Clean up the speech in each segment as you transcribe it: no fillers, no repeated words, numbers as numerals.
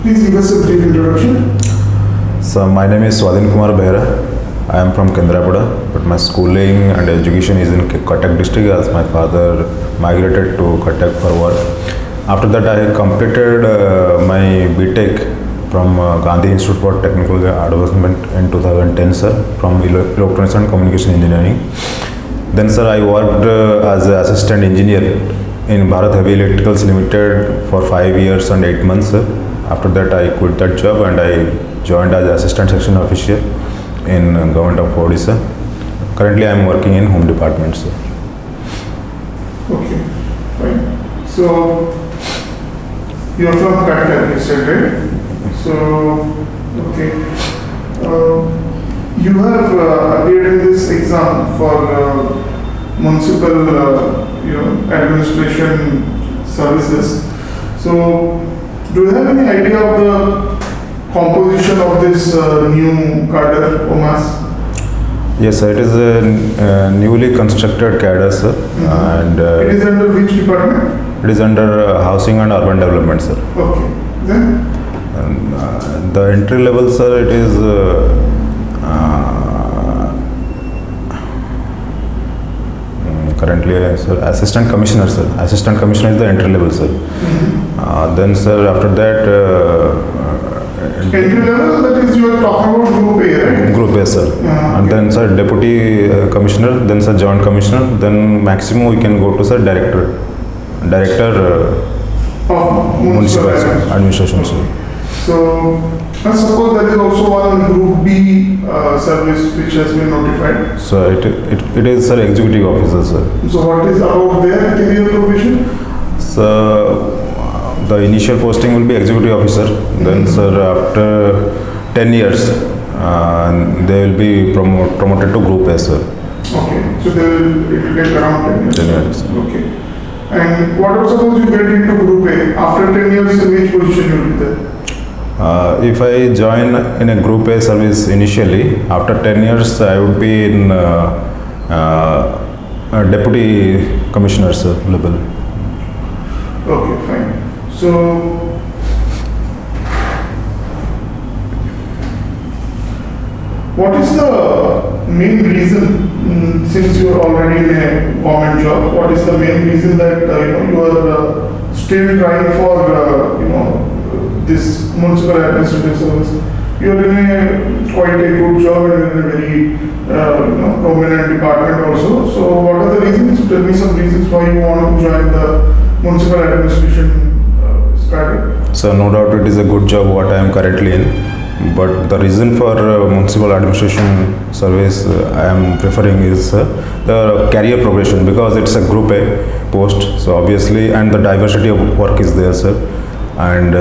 Please give us a brief introduction. So my name is Swadhin-Mock. I am from Kendrapada, but my schooling and education is in Cuttack district as my father migrated to Cuttack for work. After that I completed my B.Tech from Gandhi Institute for Technical Advancement in 2010, sir, from Electronics and Communication Engineering. Then, sir, I worked as an assistant engineer in Bharat Heavy Electricals Limited for 5 years and 8 months, sir. After that I quit that job and I joined as assistant section officer in government of Odisha. Currently I am working in home department, sir. Okay, fine. So, you are from Cuttack, you said, right? So, okay. You have appeared in this exam for municipal administration services. So, do you have any idea of the composition of this new cadre, Omas? Yes, sir, it is a newly constructed cadre, sir. And it is under which department? it is under housing and urban development, sir. Okay. Then? And, the entry level, sir, it is currently, sir, assistant commissioner, sir. Assistant commissioner is the entry level, sir. Then, sir, after that. Entry level, that is you are talking about group A, right? Group A, sir. And then, sir, deputy commissioner, then, sir, joint commissioner, then maximum we can go to, sir, director Of municipal administration, sir. So, I suppose there is also one group B service which has been notified. So it is, sir, executive officer, sir. So what is about their career progression? So the initial posting will be executive officer. Then, sir, after 10 years, they will be promoted to group A, sir. Okay, so it will take around 10 years. 10 years. Okay. And what if suppose you get into group A, after 10 years, in which position you will be there? If I join in a group A service initially, after 10 years, I would be in a deputy commissioner, sir, level. Okay, fine. So, what is the main reason, since you are already in a government job, what is the main reason that you are still trying for this municipal administrative service? You are in a quite a good job and in a very prominent department also. So, what are the reasons? Tell me some reasons why you want to join the municipal administration cadre. So, no doubt it is a good job what I am currently in. But the reason for municipal administration service I am preferring is the career progression, because it's a group A post. So obviously, and the diversity of work is there, sir. And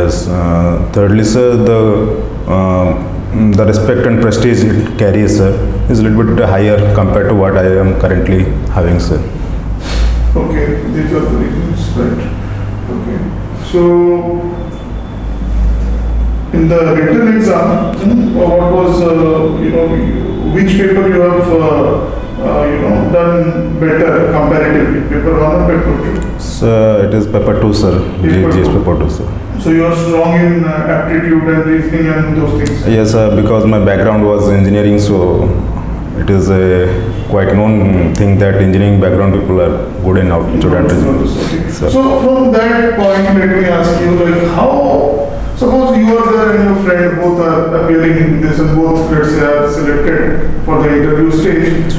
thirdly, sir, the respect and prestige it carries, sir, is a little bit higher compared to what I am currently having, sir. Okay, these are the reasons, right? Okay, so in the written exam, what was which paper you have done better comparatively? Paper 1 or paper 2? So it is paper 2, sir. GS paper 2, sir. So you are strong in aptitude and reasoning and those things? Yes, sir, because my background was engineering, so it is a quite known thing that engineering background people are good in aptitude and reasoning. So from that point, let me ask you, how, suppose you are there and your friend both are appearing in this and both, let's say, are selected for the interview stage.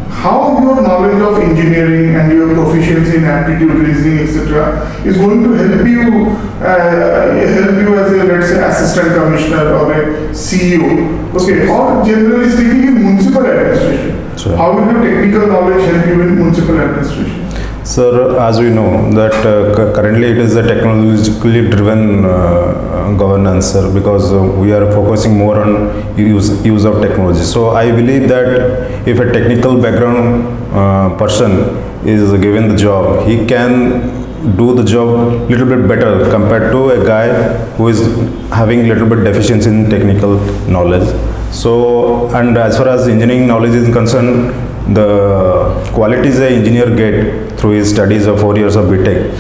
How your knowledge of engineering and your proficiency in aptitude, reasoning, etc. is going to help you as a, let's say, assistant commissioner or a CEO, okay, or generally speaking in municipal administration. Sure. How will your technical knowledge help you in municipal administration? Sir, as we know that currently it is a technologically driven governance, sir, because we are focusing more on use of technology. So I believe that if a technical background person is given the job, he can do the job little bit better compared to a guy who is having little bit deficiency in technical knowledge. So, and as far as engineering knowledge is concerned, the qualities an engineer get through his studies of 4 years of B.Tech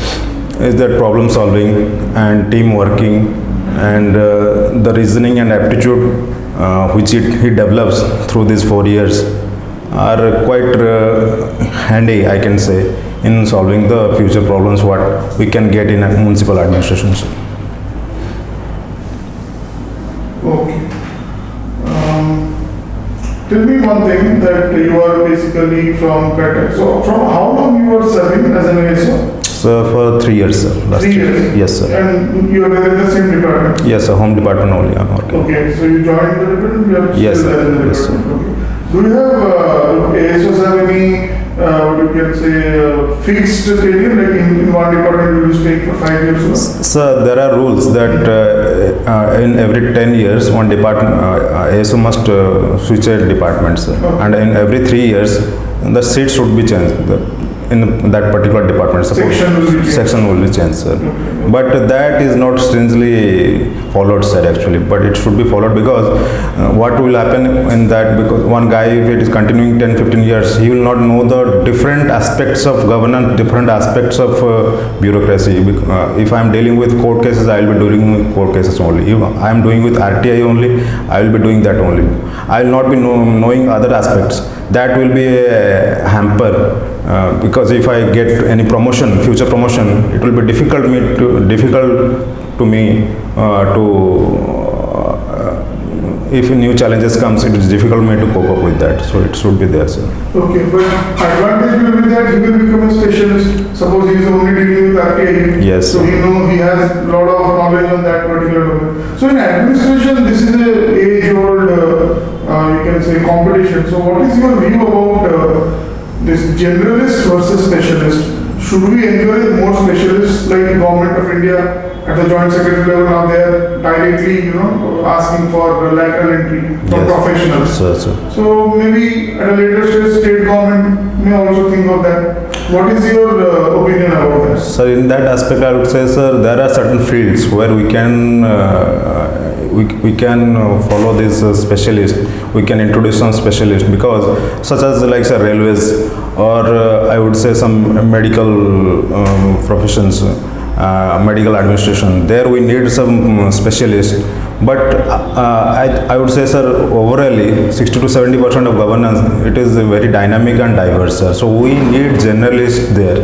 is that problem solving and team working and the reasoning and aptitude which he develops through these 4 years are quite handy, I can say, in solving the future problems what we can get in a municipal administration. Okay. Tell me one thing, that you are basically from Cuttack. So from how long you are serving as an ASO? So for 3 years, sir. Last 3 years? year. Yes, sir. And you are in the same department? Yes, sir. Home department only. I'm working. Okay, so you joined the department, you are Yes, still sir. there in the Yes, sir. department. Okay. Do you have, ASOs have any, what you can say, fixed tenure, like in one department you will stay for 5 years or so? Sir, there are rules that in every 10 years, one department, ASO must switch a department, sir. Okay. And in every 3 years, the seat should be changed in that particular department. Section will be changed. Section will be changed, sir. Okay. But that is not stringently followed, sir, actually. But it should be followed because what will happen in that, because one guy, if it is continuing 10-15 years, he will not know the different aspects of governance, different aspects of bureaucracy. If I am dealing with court cases, I will be dealing with court cases only. If I am doing with RTI only, I will be doing that only. I will not be knowing other aspects. That will be a hamper. Because if I get any promotion, future promotion, it will be difficult to me if new challenges comes, it is difficult for me to cope up with that. So it should be there, sir. Okay, but advantage will be that he will become a specialist. Suppose he is only dealing with RTI. Yes, So sir. he has a lot of knowledge on that particular domain. So in administration, this is a age-old, you can say, competition. So what is your view about this generalist versus specialist? Should we encourage more specialists like Government of India at the Joint Secretary level? Now they are directly, asking for lateral entry from Yes. professionals. Sir. So maybe at a later stage, state government may also think of that. What is your opinion about that? Sir, in that aspect, I would say, sir, there are certain fields where we can follow this specialist. We can introduce some specialist because, such as like say railways, or I would say some medical professions, medical administration. There we need some specialists. But I would say, sir, overall 60 to 70% of governance, it is very dynamic and diverse, sir. So we need generalists there.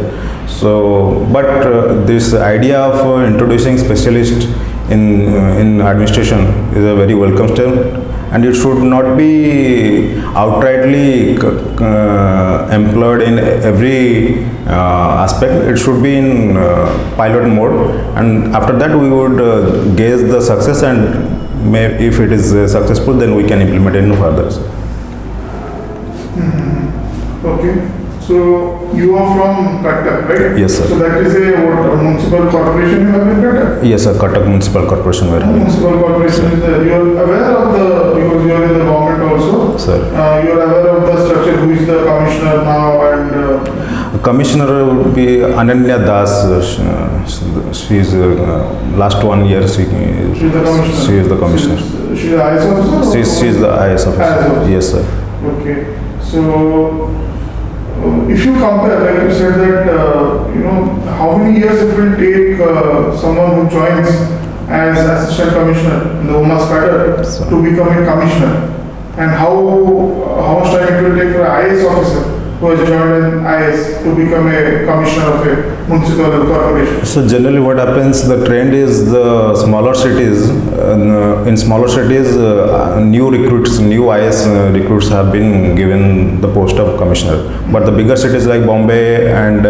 So, but this idea of introducing specialists in administration is a very welcome step, and it should not be outrightly employed in every aspect. It should be in pilot mode, and after that we would gauge the success, and if it is successful, then we can implement it further. Okay. So you are from Cuttack, right? Yes, sir. So that is a municipal corporation you have in Cuttack? Yes, sir. Cuttack Municipal Corporation. Municipal corporation is there. You are aware of because you are in the government also. Sir. You are aware of the structure, who is the commissioner now, and Commissioner would be Ananya Das. She is last 1 year. She she is the commissioner. She is the commissioner. She is the IS officer? She is the IS officer. Yes, sir. Okay. So if you compare, like you said that, how many years it will take someone who joins as assistant commissioner in the Omas cadre to become a commissioner, and how much time it will take for an IS officer who has joined an IS to become a commissioner of a municipal corporation? So generally what happens, the trend is the smaller cities, in smaller cities, new IS recruits have been given the post of commissioner. But the bigger cities like Bombay and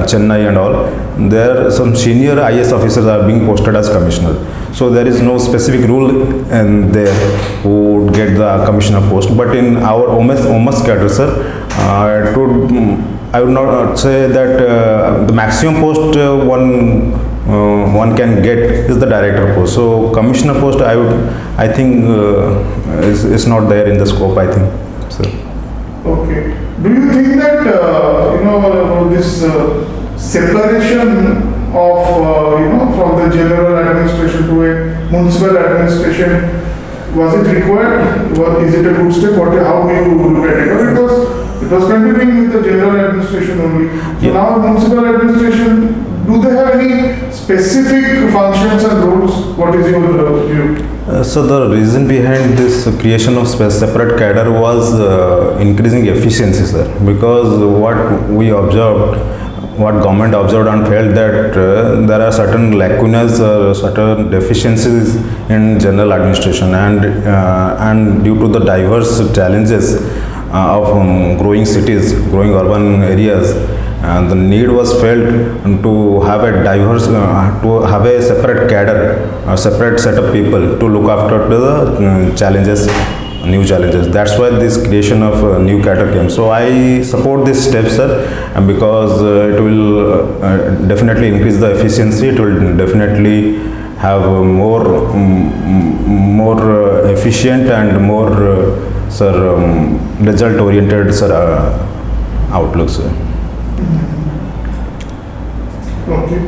Chennai and all, there some senior IS officers are being posted as commissioner. So there is no specific rule and there who would get the commissioner post. But in our Omas cadre, sir, I would not say that the maximum post one can get is the director post. So commissioner post, I think is not there in the scope, I think. So. Okay. Do you think that this separation of from the general administration to a municipal administration, was it required? Is it a good step? How do you look at it? Or it was continuing with the general administration only. So now municipal administration do they have any specific functions and roles? What is your view? So the reason behind this creation of separate cadre was increasing efficiency, sir. Because what we observed, what government observed and felt that there are certain lacunas, certain deficiencies in general administration, and due to the diverse challenges of growing cities, growing urban areas. And the need was felt to have a diverse, to have a separate cadre, a separate set of people to look after the challenges, new challenges. That's why this creation of new cadre came. So I support this step, sir, and because it will definitely increase the efficiency. It will definitely have more efficient and more, sir, result-oriented, sir, outlook, sir. Okay.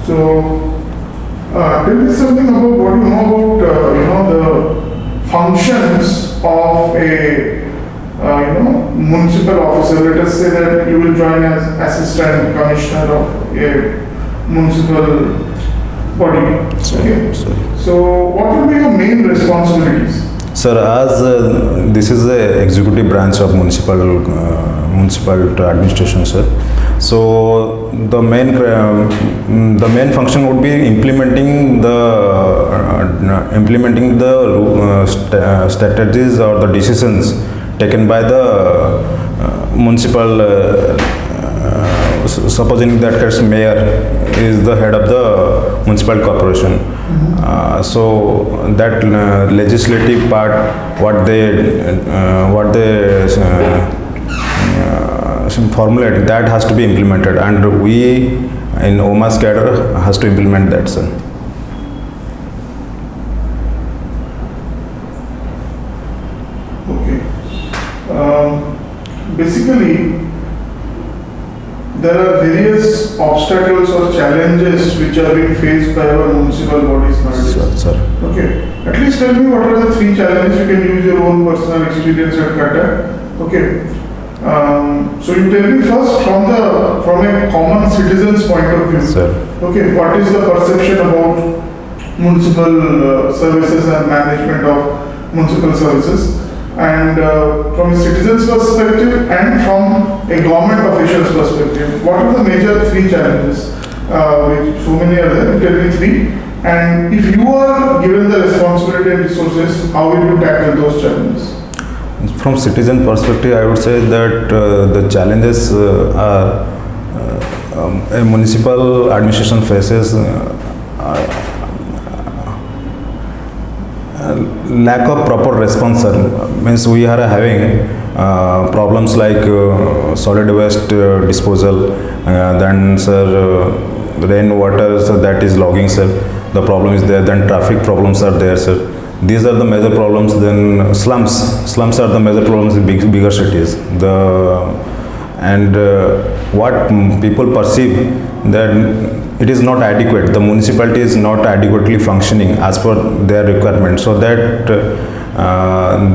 So, tell me something about what you know about the functions of a municipal officer. Let us say that you will join as assistant commissioner of a municipal body. Okay. So, what will be your main responsibilities? Sir, as this is the executive branch of municipal administration, sir. So the main function would be implementing the strategies or the decisions taken by the municipal. Supposing that case mayor is the head of the municipal corporation. So that legislative part, what they formulate, that has to be implemented, and we in Omas cadre has to implement that, sir. Okay. Basically, there are various obstacles or challenges which are being faced by our municipal bodies nowadays. Sir. Okay. At least tell me what are the three challenges. You can use your own personal experience at Qatar. Okay. So you tell me first from a common citizen's point of view. Sir. Okay. What is the perception about municipal services and management of municipal services? And from a citizen's perspective and from a government official's perspective, what are the major three challenges? Which so many are there, tell me three. And if you are given the responsibility and resources, how will you tackle those challenges? From citizen perspective, I would say that the challenges are a municipal administration faces lack of proper response, sir. Means we are having problems like solid waste disposal, then, sir, rainwater, so that is logging, sir. The problem is there. Then traffic problems are there, sir. These are the major problems. Then slums are the major problems in bigger cities. What people perceive that it is not adequate. The municipality is not adequately functioning as per their requirement. So that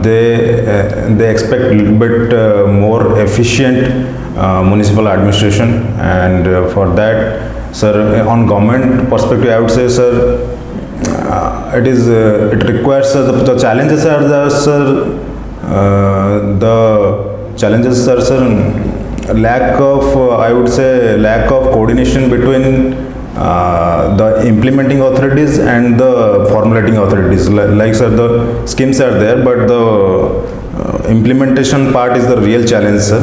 they expect a little bit more efficient municipal administration, and for that, sir, on government perspective, I would say, sir, it requires the challenges are there, sir. The challenges are, sir, lack of I would say lack of coordination between the implementing authorities and the formulating authorities. Like, sir, the schemes are there, but the implementation part is the real challenge, sir,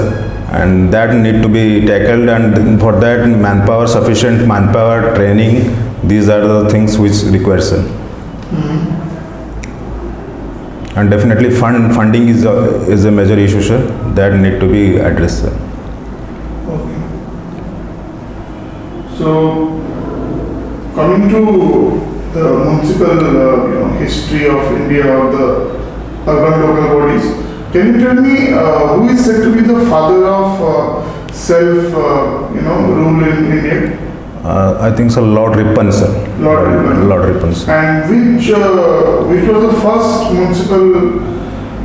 and that need to be tackled. And for that, manpower, sufficient manpower, training, these are the things which require, sir. And definitely funding is a major issue, sir, that need to be addressed, sir. Okay. So, coming to the municipal history of India or the urban local bodies, can you tell me who is said to be the father of rule in India? I think so, Lord Ripon, sir. Lord Ripon, sir. And which was the first municipal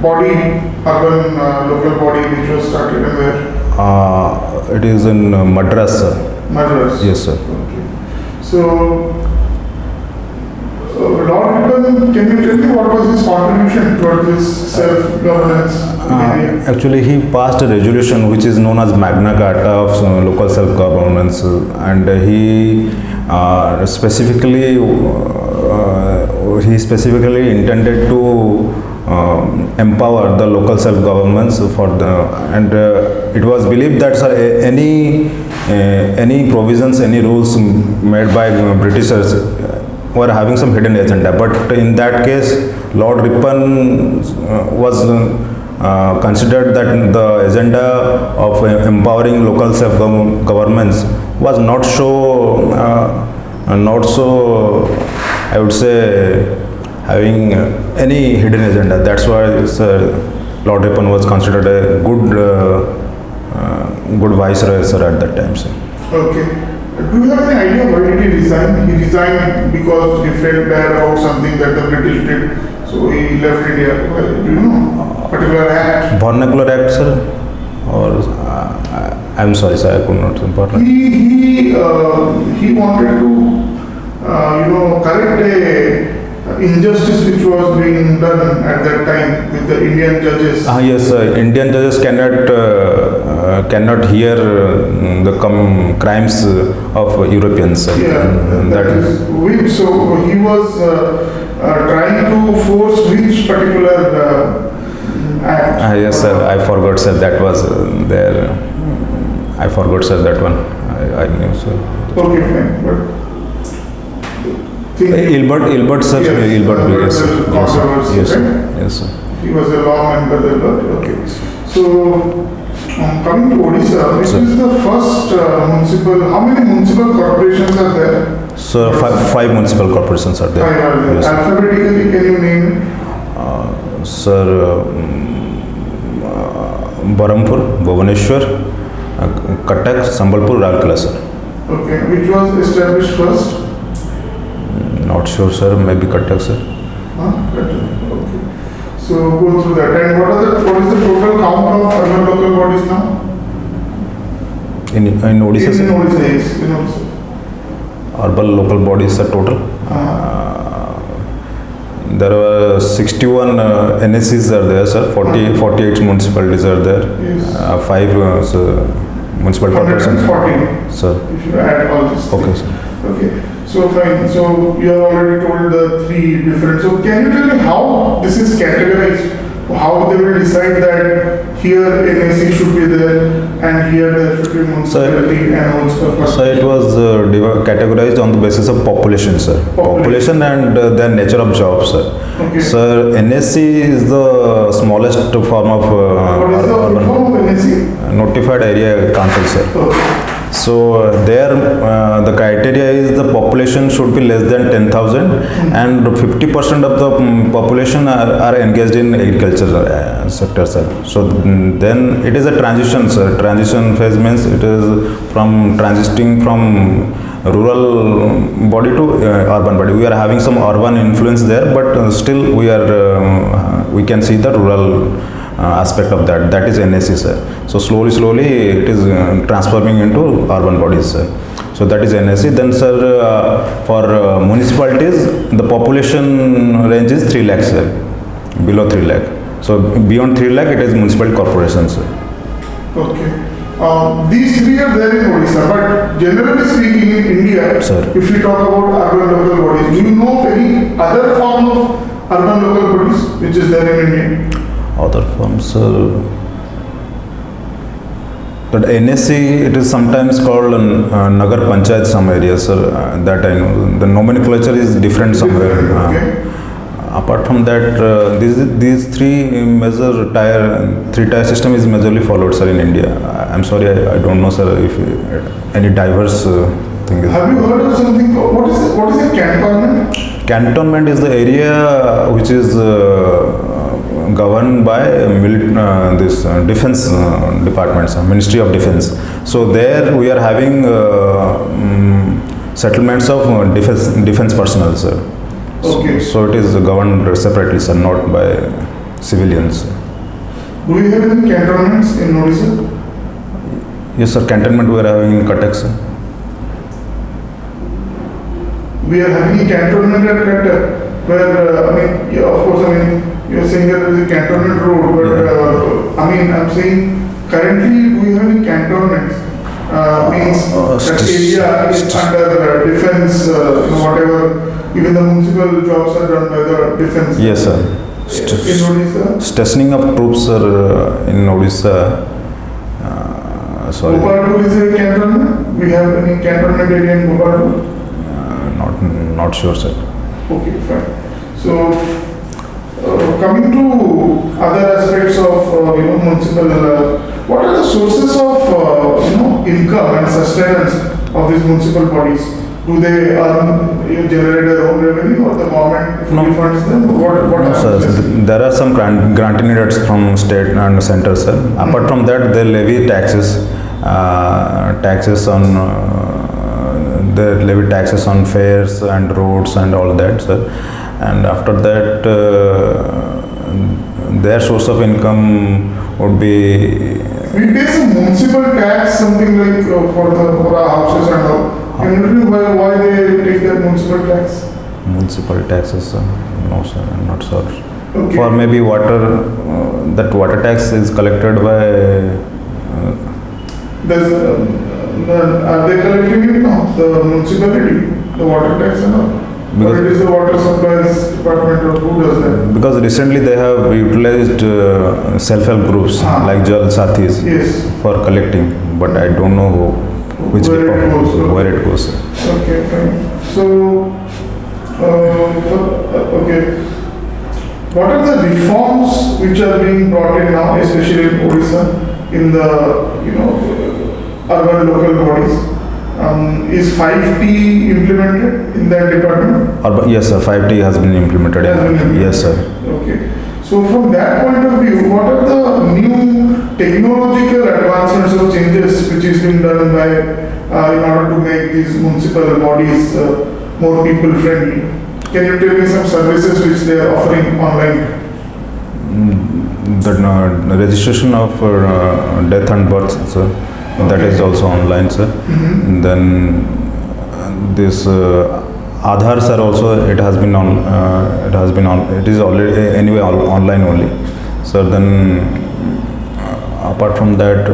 body, urban local body which was started and where? It is in Madras, sir. murderers. Yes, sir. Okay. So, Lord Ripon, can you tell me what was his contribution toward this self-governance in India? Actually, he passed a resolution which is known as Magna Carta of local self-governance, and he specifically intended to empower the local self-governments for it was believed that, sir, any provisions, any rules made by Britishers were having some hidden agenda. But in that case, Lord Ripon was considered that the agenda of empowering local self-governments was not so, I would say, having any hidden agenda. That's why Lord Ripon was considered a good viceroy, sir, at that time, sir. Okay. Do you have any idea why did he resign? He resigned because he felt bad about something that the British did, so he left India. Do you know particular act? Vernacular act, sir? Or I'm sorry, sir, I could not. He wanted to correct a injustice which was being done at that time with the Indian judges. Yes, Indian judges cannot hear the crimes of Europeans. Yeah, that is which. So he was trying to force which particular act? Yes, sir. I forgot, sir. That was there. I forgot, sir. That one. I knew, sir. Okay, fine. But Ilbert, sir. Yes, Ilbert, yes, sir. controversy, Yes, sir. right? Yes, sir. He was a law member there, but okay. So, coming to Odisha, this is the first municipal. How many municipal corporations are there? So five municipal corporations are there. Five are there. Yes, sir. Alphabetically, can you name? Sir, Barampur, Bhubaneswar, Cuttack, Sambalpur, Rourkela, sir. Okay, which was established first? Not sure, sir. Maybe Cuttack, sir. Okay. So go through that. And what is the total count of urban local bodies now? In Odisha, In sir. Odisha, yes. In Odisha. Urban local bodies are total. There were 61 NSCs are there, sir. 48 municipalities are there. Yes. 5 municipal corporations. 140. Sir. If you add all this. Okay, sir. Okay. So fine. So you have already told the three different. So can you tell me how this is categorized? How they will decide that here NAC should be there and here there should be municipality and municipal. So it was categorized on the basis of population, sir. Population and the nature of jobs, sir. Okay. Sir, NSC is the smallest form of What is the full form of NAC? Notified Area Council, sir. Okay. So there the criteria is the population should be less than 10,000 and 50% of the population are engaged in agriculture sector, sir. So then it is a transition, sir. Transition phase means it is from transiting from rural body to urban body. We are having some urban influence there, but still we can see the rural aspect of that. That is NSC, sir. So slowly it is transforming into urban bodies, sir. So that is NSC. Then, sir, for municipalities, the population range is 3 lakhs, sir. Below 3 lakh. So beyond 3 lakh, it is municipal corporations, sir. Okay. These three are there in Odisha, but generally speaking in India, Sir. if we talk about urban local bodies, do you know of any other form of urban local bodies which is there in India? Other forms, but NSC, it is sometimes called Nagar Panchayat some areas, sir. That I know. The nomenclature is different somewhere. Okay. Apart from that, these three tier system is majorly followed, sir, in India. I'm sorry, I don't know, sir, if any diverse thing is. Have you heard of something? What is a cantonment? Cantonment is the area which is governed by this defense departments, Ministry of Defense. So there we are having settlements of defense personnel, sir. Okay. So it is governed separately, sir, not by civilians. Do we have any cantonments in Odisha? Yes, sir. Cantonment we are having in Cuttack, sir. we are having a cantonment at Cuttack, where, I mean, yeah, of course, I mean, you're saying that there is a cantonment road, but, I mean, I'm saying, currently, we have any cantonments, means that area is under defense, whatever, even the municipal jobs are done by the defense. Yes, sir. In Odisha. Stationing of troops are in Odisha. Sorry. Bhopal is a cantonment? We have any cantonment area in Bhopal? Not sure, sir. Okay, fine. So, coming to other aspects of municipal, what are the sources of income and sustenance of these municipal bodies? Do they generate their own revenue, or the government fully funds them? What No, sir. happens? There are some grant needs from state and center, sir. Apart from that, they levy taxes. They levy taxes on fares and roads and all that, sir. And after that, their source of income would be. We pay some municipal tax, something like for our houses and all. Can you tell me why they take that municipal tax? Municipal taxes, sir. No, sir, I'm not sure. Okay. For maybe water, that water tax is collected by. Are they collecting it now? The municipality, the water tax and all? Or it is the water supplies department, or who does that? Because recently they have utilized self-help groups like Jal Sathis Yes. for collecting, but I don't know which Where it department- goes, where it goes. Okay, fine. So, okay. What are the reforms which are being brought in now, especially in Odisha, in the, urban local bodies? Is 5T implemented in that department? Yes, sir. 5T has been implemented. Has been implemented. Yes, sir. Okay. So from that point of view, what are the new technological advancements or changes which is being done by, in order to make these municipal bodies more people friendly? Can you tell me some services which they are offering online? The registration of death and birth, sir. That is also online, sir. Then this Aadhaar, sir, also it has been on. It is already anyway online only. So then, apart from that,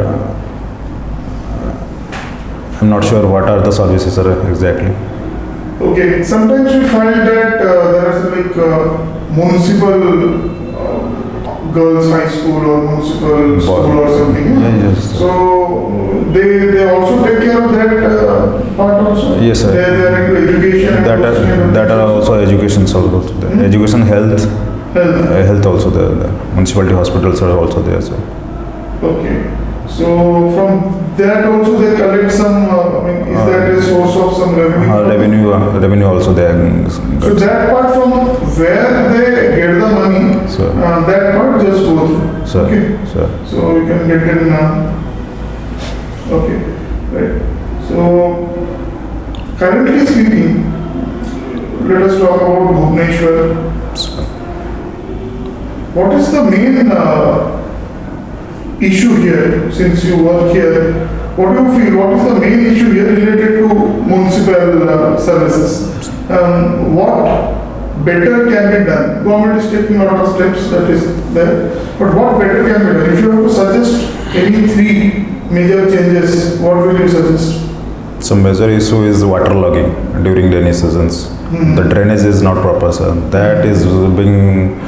I'm not sure what are the services, sir, exactly. Okay, sometimes we find that there is like municipal girls' high school or municipal school or something. Yes, sir. So they also take care of that part also. Yes, sir. They are into education. and those kind of That are also education also there. Education, health, Health. health also there. The municipality hospitals are also there, sir. Okay. So from that also they collect some. Is that a source of some revenue? Revenue also there. So that part from where they get the money, Sir. that part just go through. Sir, Okay. sir. So you can get in. Okay, right. So currently speaking, let us talk about Bhubaneswar. What is the main issue here? Since you work here, what do you feel? What is the main issue here related to municipal services? What better can be done? Government is taking a lot of steps, that is there. But what better can be done? If you have to suggest any three major changes, what will you suggest? Some major issue is water logging during rainy seasons. The drainage is not proper, sir. That is being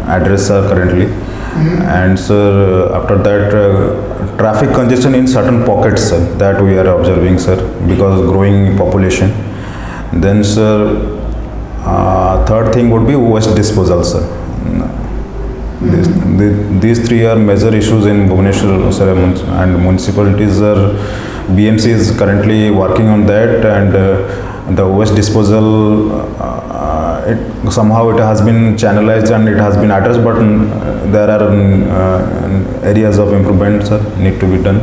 addressed, sir, currently. And sir, after that, traffic congestion in certain pockets, sir, that we are observing, sir, because of growing population. Then, sir, third thing would be waste disposal, sir. These three are major issues in Bhubaneswar, sir, and municipalities are. BMC is currently working on that, and the waste disposal, somehow it has been channelized and it has been addressed, but there are areas of improvement, sir, need to be done.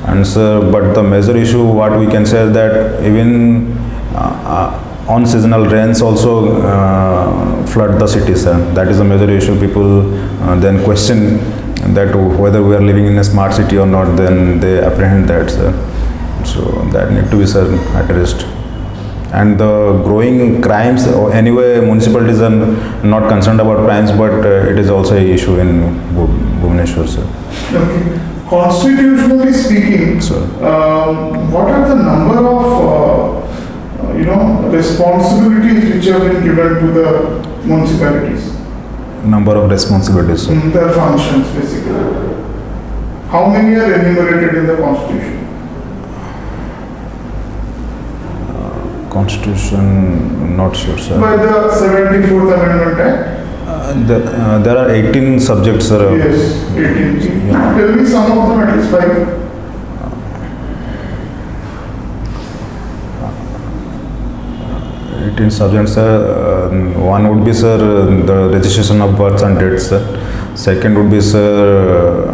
And sir, but the major issue, what we can say is that even on seasonal rains also flood the city, sir. That is a major issue. People then question that whether we are living in a smart city or not, then they apprehend that, sir. So that need to be, sir, addressed. And the growing crimes, anyway, municipalities are not concerned about crimes, but it is also a issue in Bhubaneswar, sir. Okay. Constitutionally speaking, Sir. what are the number of responsibilities which have been given to the municipalities? Number of responsibilities, sir. Their functions basically. How many are enumerated in the constitution? Constitution, not sure, sir. By the 74th Amendment Act? There are 18 subjects, sir. Yes, 18. Tell me some of them, at least 5. In subjects, sir, one would be, sir, the registration of births and dates, sir. Second would be, sir,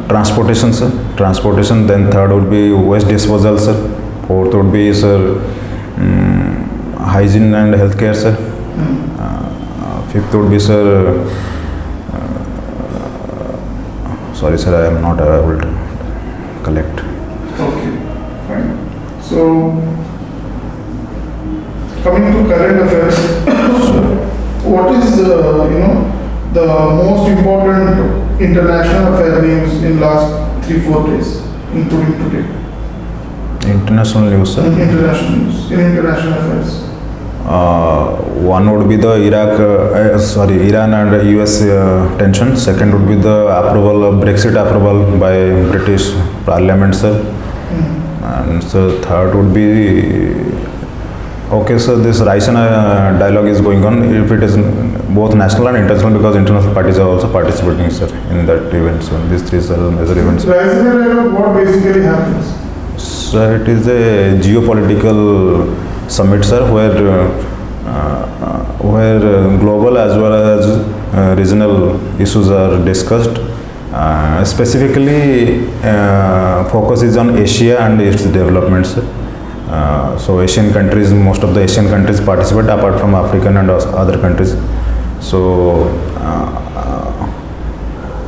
transportation, sir. Transportation. Then third would be waste disposal, sir. Fourth would be, sir, hygiene and healthcare, sir. Fifth would be, sir, sorry, sir, I am not able to collect. Okay, fine. So, coming to current affairs, what is the most important international affair news in last 3-4 days, including today? International news, sir. International news, in international affairs. One would be the Iran and US tension. Second would be the Brexit approval by British Parliament, sir. And so third would be, okay, sir, this Raisina dialogue is going on. If it is both national and international, because international parties are also participating, sir, in that event. So these three are major events. Raisina dialogue, what basically happens? Sir, it is a geopolitical summit, sir, where global as well as regional issues are discussed. Specifically, focus is on Asia and its developments. So Asian countries, most of the Asian countries participate apart from African and other countries. So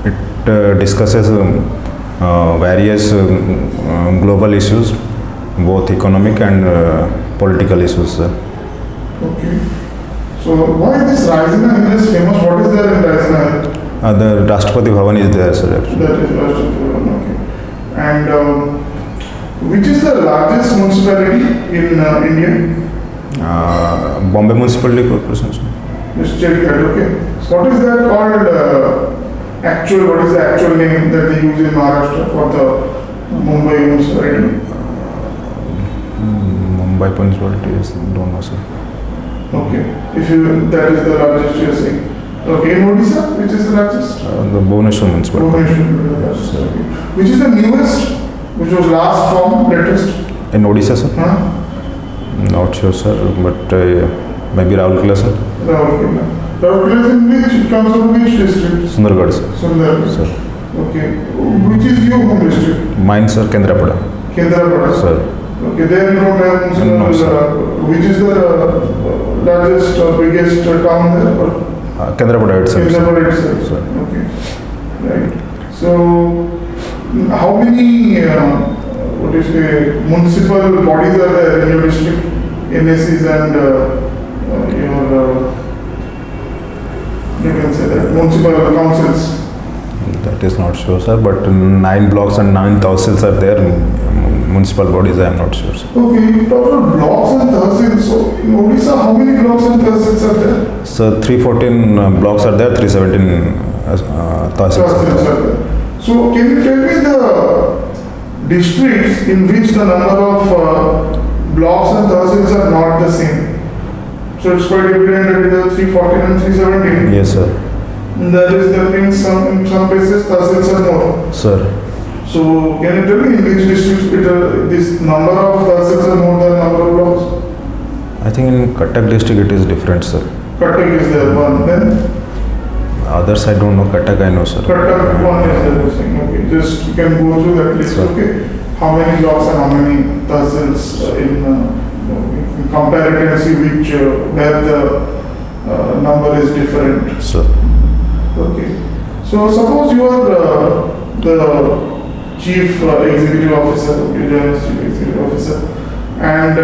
it discusses various global issues, both economic and political issues, sir. Okay. So why this Raisina Hill is famous? What is there in Raisina Hill? The Rashtrapati Bhavan is there, sir. Actually. That is Rashtrapati Bhavan, okay. And which is the largest municipality in India? Bombay Municipality Corporation, sir. Just check that, okay. What is that called? What is the actual name that they use in Maharashtra for the Mumbai municipality? Mumbai Municipality is, don't know, sir. Okay. That is the largest you are saying. Okay. In Odisha, which is the largest? The Bhubaneswar Municipality. Bhubaneswar is the largest. Okay. Which is the newest? Which was last form, latest? In Odisha, sir? Huh? Not sure, sir, but maybe Raulkela, sir. Raulkela. Raulkela is in which? It comes from which district? Sundargarh, sir. Sundargarh. Sir. Okay. Which is your home district? Mine, sir, Kendrapada. Kendrapada. Sir. Okay, there you don't have municipal. No, sir. Which is the largest or biggest town there? Kendrapada itself. Kendrapada itself. Sir. Okay. Right. So, how many municipal bodies are there in your district? NSCs and you can say that municipal councils. That is not sure, sir, but 9 blocks and 9 tahsils are there. Municipal bodies, I am not sure, sir. Okay, you talk about blocks and tahsils. So, in Odisha, how many blocks and tahsils are there? So, 314 blocks are there, 317 tahsils are there. So, can you tell me the districts in which the number of blocks and tahsils are not the same? So, it's quite evident that it is 314 and 317. Yes, sir. That in some places tahsils are more. Sir. So, can you tell me in which districts this number of tahsils are more than number of blocks? I think in Cuttack district it is different, sir. Cuttack is there one. Then? Others I don't know. Cuttack I know, sir. Cuttack one is there. Okay, just you can go through that list. Sir. Okay, how many blocks and how many tahsils in compare it and see which where the number is different. Sir. Okay. So suppose you are the chief executive officer, you join as chief executive officer. and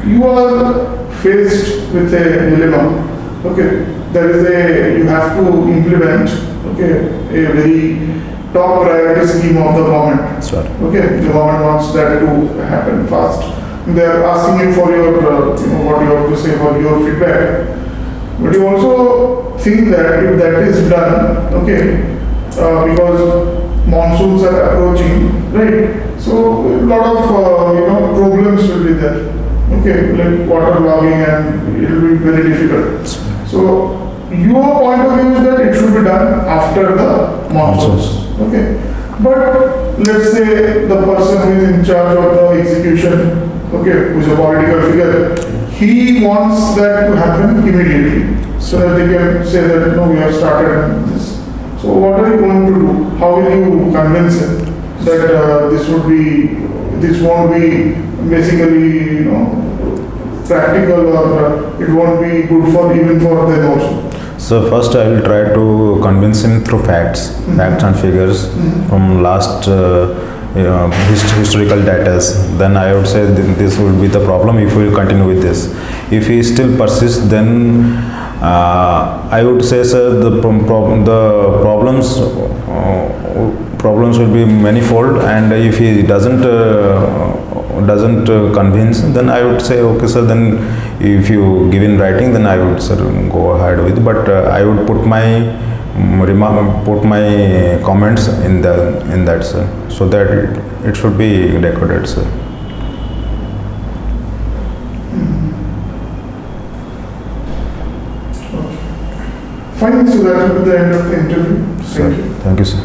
you are faced with a dilemma. Okay, there is a, you have to implement, okay, a very top priority scheme of the government. Sorry. Okay, the government wants that to happen fast. They are asking you for your, what you have to say, for your feedback. But you also think that if that is done, okay, because monsoons are approaching, right? So a lot of problems will be there. Okay, like water logging, and it will be very difficult. So your point of view is that it should be done after the monsoons. Okay, but let's say the person who is in charge of the execution, okay, who is a political figure, he wants that to happen immediately, so that they can say that no, we have started this. So what are you going to do? How will you convince him that this won't be basically practical, or it won't be good for even for them also? So first I will try to convince him through facts and figures from last historical data. Then I would say this will be the problem if we will continue with this. If he still persists, then I would say, sir, the problems will be manifold, and if he doesn't convince, then I would say, okay, sir, then if you give in writing, then I would, sir, go ahead with. But I would put my comments in that, sir, so that it should be recorded, sir. Fine, so that will be the end of the interview. Thank you, sir.